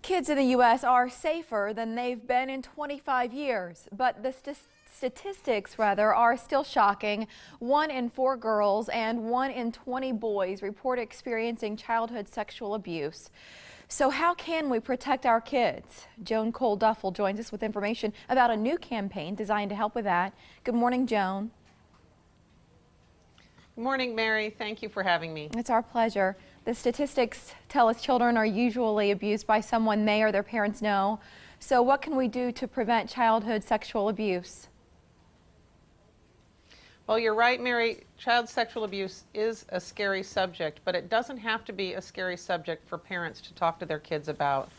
Kids in the U.S. are safer than they've been in 25 years, but the statistics are still shocking. 1 in 4 girls and 1 in 20 boys report experiencing childhood sexual abuse. So how can we protect our kids? Joan Cole-Duffel joins us with information about a new campaign designed to help with that. Good morning, Joan. Good morning, Mary. Thank you for having me. It's our pleasure. The statistics tell us children are usually abused by someone they or their parents know. So what can we do to prevent childhood sexual abuse? Well, you're right, Mary. Child sexual abuse is a scary subject, but it doesn't have to be a scary subject for parents to talk to their kids about.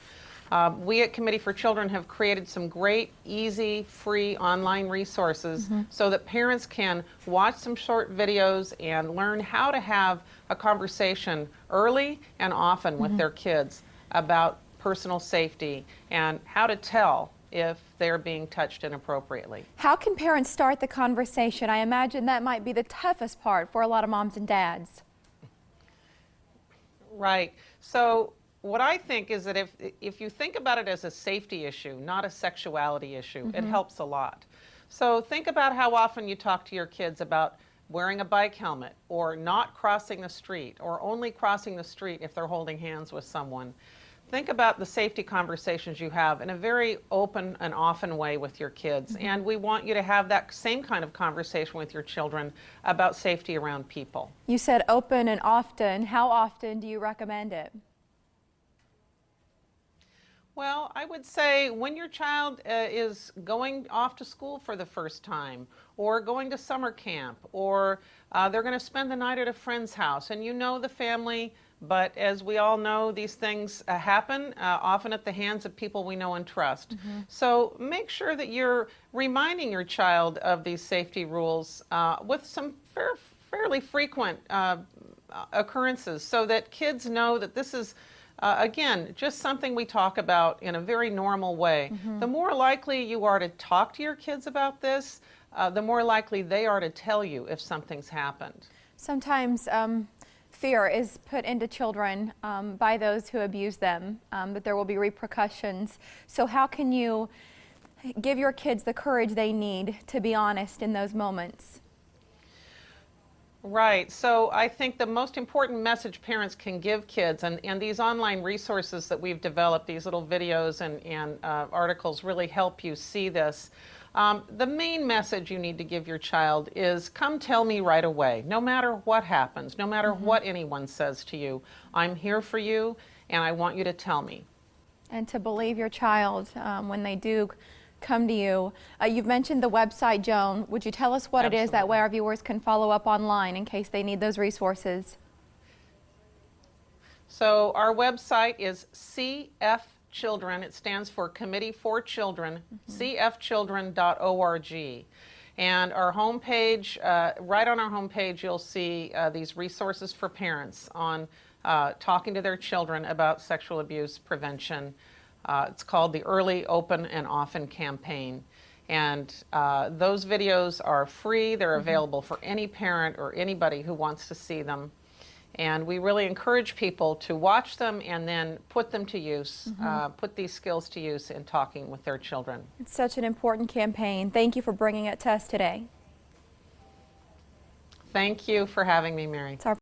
We at Committee for Children have created some great, easy, free online resources so that parents can watch some short videos and learn how to have a conversation early and often with their kids about personal safety and how to tell if they're being touched inappropriately. How can parents start the conversation? I imagine that might be the toughest part for a lot of moms and dads. Right. So what I think is that if you think about it as a safety issue, not a sexuality issue, it helps a lot. So think about how often you talk to your kids about wearing a bike helmet or not crossing the street or only crossing the street if they're holding hands with someone. Think about the safety conversations you have in a very open and often way with your kids. And we want you to have that same kind of conversation with your children about safety around people. You said open and often. How often do you recommend it? Well, I would say when your child is going off to school for the first time, or going to summer camp, or they're going to spend the night at a friend's house, and you know the family, but as we all know, these things happen often at the hands of people we know and trust. So make sure that you're reminding your child of these safety rules with some fairly frequent occurrences so that kids know that this is again, just something we talk about in a very normal way. The more likely you are to talk to your kids about this, the more likely they are to tell you if something's happened. Sometimes fear is put into children by those who abuse them, that there will be repercussions. So how can you give your kids the courage they need to be honest in those moments? Right. So I think the most important message parents can give kids, and these online resources that we've developed, these little videos and articles really help you see this. The main message you need to give your child is, come tell me right away, no matter what happens, no matter what anyone says to you. I'm here for you, and I want you to tell me. And to believe your child when they do come to you. You've mentioned the website, Joan. Would you tell us what it is? That way our viewers can follow up online in case they need those resources. So our website is CF Children. It stands for Committee for Children, cfchildren.org. And our homepage, right on our homepage, you'll see these resources for parents on talking to their children about sexual abuse prevention. It's called the Early, Open, and Often campaign. And those videos are free. They're available for any parent or anybody who wants to see them. And we really encourage people to watch them and then put them to use, put these skills to use in talking with their children. It's such an important campaign. Thank you for bringing it to us today. Thank you for having me, Mary. It's our